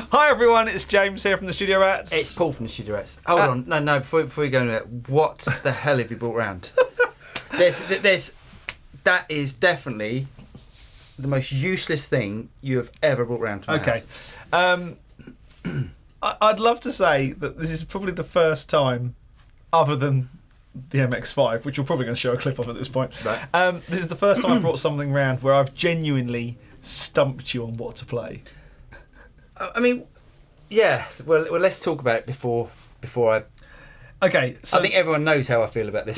Hi everyone, it's James here from the Studio Rats. It's Paul from the Studio Rats. Hold on, no, before you go into it, what the hell have you brought round? That is definitely the most useless thing you have ever brought round to my house. I'd love to say that this is probably the first time, other than the MX-5, which we're probably going to show a clip of at this point. Right. This is the first time I brought something round where I've genuinely stumped you on what to play. I mean, yeah. Well, let's talk about it before I. Okay, so I think everyone knows how I feel about this.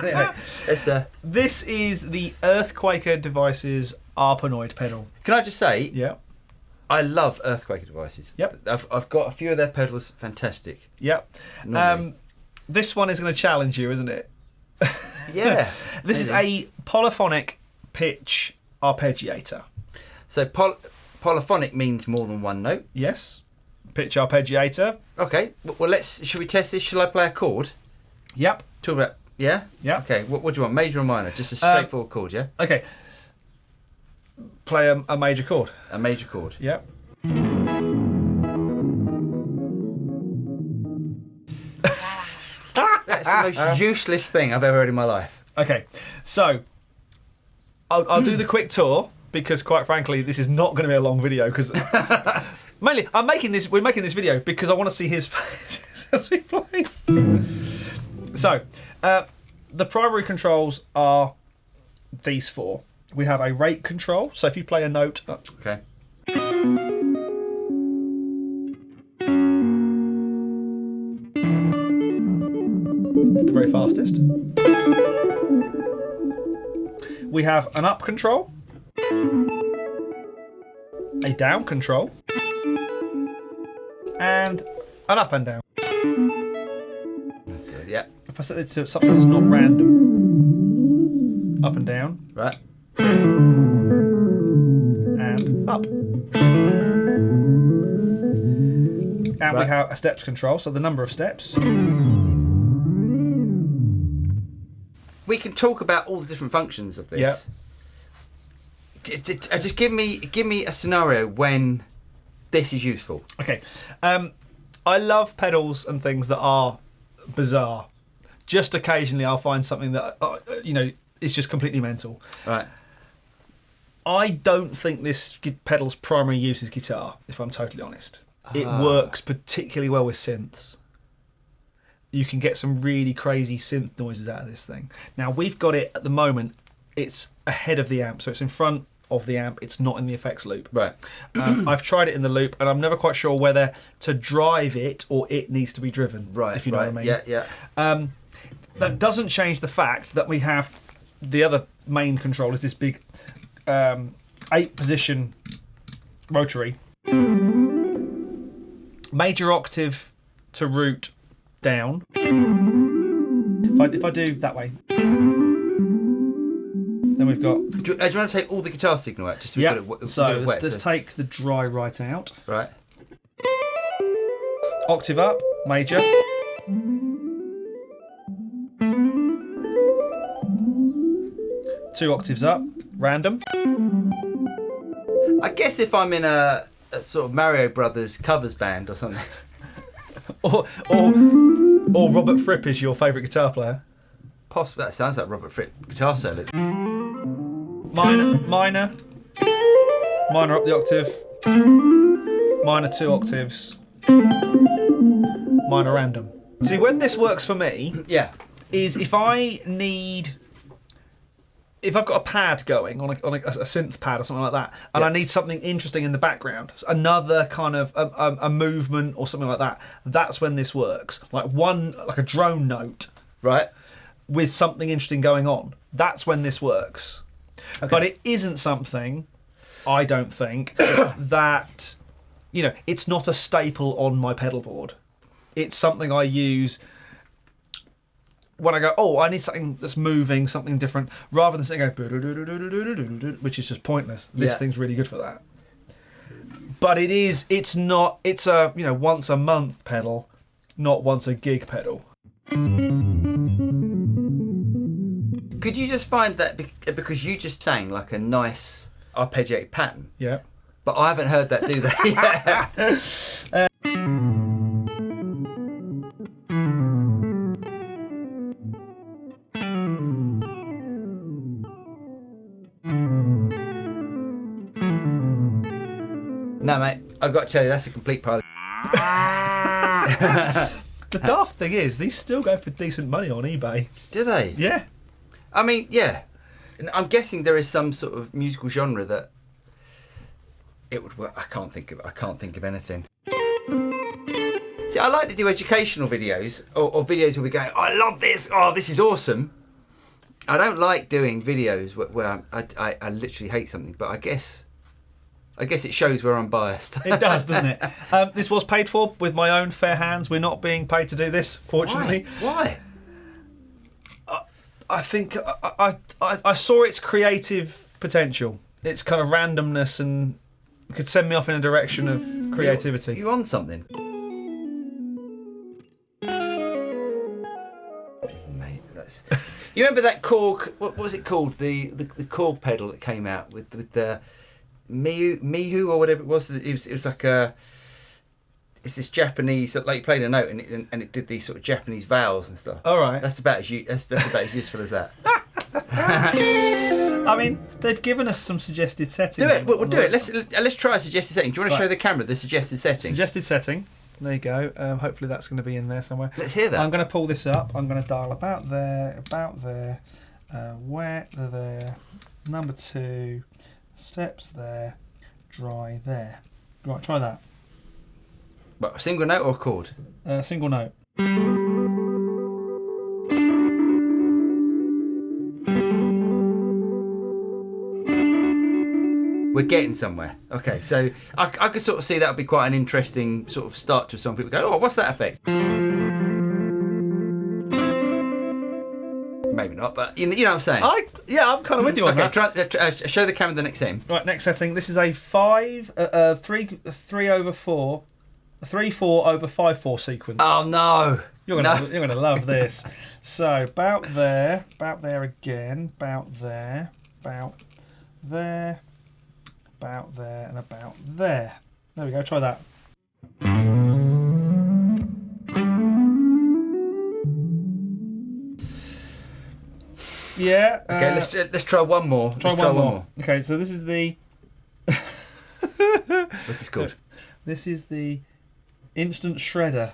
Anyway, this is the Earthquaker Devices Arpanoid pedal. Can I just say? Yeah. I love Earthquaker Devices. Yep. I've got a few of their pedals. Fantastic. Yep. This one is going to challenge you, isn't it? Yeah. This is a polyphonic pitch arpeggiator. So polyphonic means more than one note. Yes. Pitch arpeggiator. Okay. Well, should we test this? Shall I play a chord? Yep. Talk about. Yeah. Yeah. Okay. What do you want? Major or minor? Just a straightforward chord. Yeah. Okay. Play a major chord. A major chord. Yep. That's the most useless thing I've ever heard in my life. Okay, so I'll do the quick tour because, quite frankly, this is not going to be a long video. Because mainly, we're making this video because I want to see his face as he plays. So, the primary controls are these four. We have a rate control. So if you play a note, okay. The very fastest. We have an up control, a down control, and an up and down. Good, yeah. If I set it to something that's not random, up and down, right, and up. And we have a steps control, so the number of steps. We can talk about all the different functions of this. Yeah. Just give me a scenario when this is useful. Okay. I love pedals and things that are bizarre. Just occasionally I'll find something that, is just completely mental. Right. I don't think this pedal's primary use is guitar, if I'm totally honest. It works particularly well with synths. You can get some really crazy synth noises out of this thing. Now, we've got it at the moment, it's ahead of the amp, so it's in front of the amp, it's not in the effects loop. Right. I've tried it in the loop, and I'm never quite sure whether to drive it or it needs to be driven, if you know what I mean. Yeah. That doesn't change the fact that we have the other main control is this big 8-position rotary. Major octave to root down. If I do that way, then we've got. Do you want to take all the guitar signal out? Just so yeah. So let's take the dry right out. Right. Octave up, major. Two octaves up, random. I guess if I'm in a sort of Mario Brothers covers band or something. or Robert Fripp is your favourite guitar player. Possibly. That sounds like Robert Fripp guitar solo. Minor up the octave. Minor 2 octaves. Minor random. See, when this works for me, is if I've got a pad going on a synth pad or something like that, and I need something interesting in the background, another kind of a movement or something like that, that's when this works. Like a drone note, right, with something interesting going on. That's when this works. Okay. But it isn't something, I don't think, that it's not a staple on my pedal board. It's something I use when I go, oh, I need something that's moving, something different, rather than saying, which is just pointless. This thing's really good for that. But it's a once a month pedal, not once a gig pedal. Could you just find that because you just sang like a nice arpeggiated pattern? Yeah. But I haven't heard that do that yet. No, mate, I've got to tell you, that's a complete pile of The daft thing is, these still go for decent money on eBay. Do they? Yeah. I mean, yeah. And I'm guessing there is some sort of musical genre that it would work. I can't think of anything. See, I like to do educational videos or videos where we go, I love this. Oh, this is awesome. I don't like doing videos where I literally hate something, but I guess it shows where I'm biased. It does, doesn't it? This was paid for with my own fair hands. We're not being paid to do this, fortunately. Why? I think I saw its creative potential. Its kind of randomness, and it could send me off in a direction of creativity. You on something? Mate, that's... You remember that Korg? What was it called? The Korg pedal that came out with the Mihu or whatever it was. It was like it's this Japanese, like you played a note and it did these sort of Japanese vowels and stuff. All right. That's about as useful as that. I mean, they've given us some suggested settings. Do it. We'll do it. Let's try a suggested setting. Do you want to show the camera the suggested setting? Suggested setting. There you go. Hopefully that's going to be in there somewhere. Let's hear that. I'm going to pull this up. I'm going to dial about there, wet there, number 2, steps there, dry there. Right, try that. What, a single note or a chord? Single note. We're getting somewhere. Okay, so I could sort of see that would be quite an interesting sort of start to a song. People go, oh, what's that effect? Maybe not, but you know what I'm saying. I'm kind of with you on that. Try, show the camera the next setting. Right, next setting. This is a 3/4 over 5/4 sequence. Oh no! You're gonna love this. So about there again, about there, about there, about there, and about there. There we go. Try that. Yeah. Okay, let's try one more. Try one more. Okay, so this is the. What's this called? This is the instant shredder.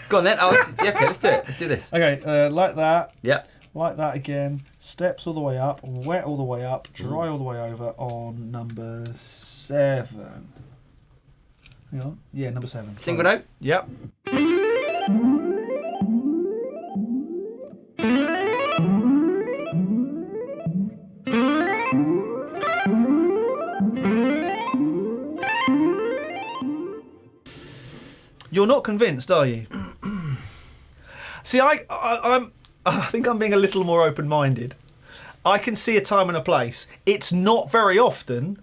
Go on then. Okay, let's do it. Let's do this. Okay, like that. Yep. Like that again. Steps all the way up, wet all the way up, dry all the way over on number 7. Hang on. Yeah, number 7. Single note? Yep. You're not convinced, are you? See, I think I'm being a little more open-minded. I can see a time and a place. It's not very often,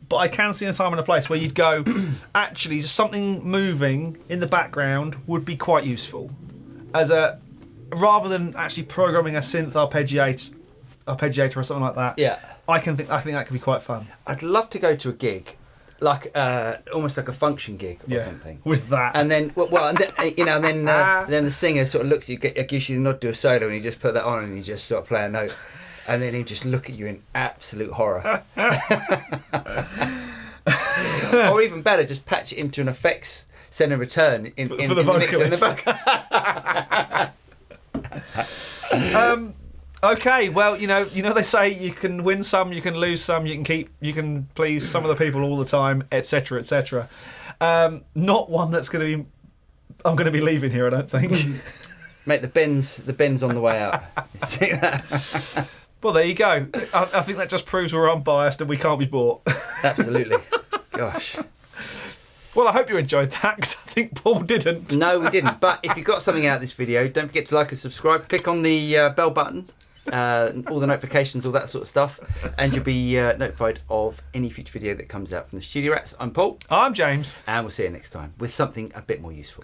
but I can see a time and a place where you'd go, actually, just something moving in the background would be quite useful, rather than actually programming a synth arpeggiator or something like that. Yeah. I think that could be quite fun. I'd love to go to a gig, like almost like a function gig or something, with that. And then, then the singer sort of looks at you, gives you the nod to do a solo, and you just put that on, and you just sort of play a note, and then he just look at you in absolute horror. Or even better, just patch it into an effects center return in for the vocalist. Okay, well, you know they say you can win some, you can lose some, you can please some of the people all the time, etc., etc. Not one that's I'm going to be leaving here, I don't think. Mate, the bin's on the way out. See that? Well, there you go. I think that just proves we're unbiased and we can't be bought. Absolutely. Gosh. Well, I hope you enjoyed that, because I think Paul didn't. No, we didn't. But if you got something out of this video, don't forget to like and subscribe. Click on the bell button, all the notifications, all that sort of stuff, and you'll be notified of any future video that comes out from the Studio Rats. I'm Paul. I'm James. And we'll see you next time with something a bit more useful.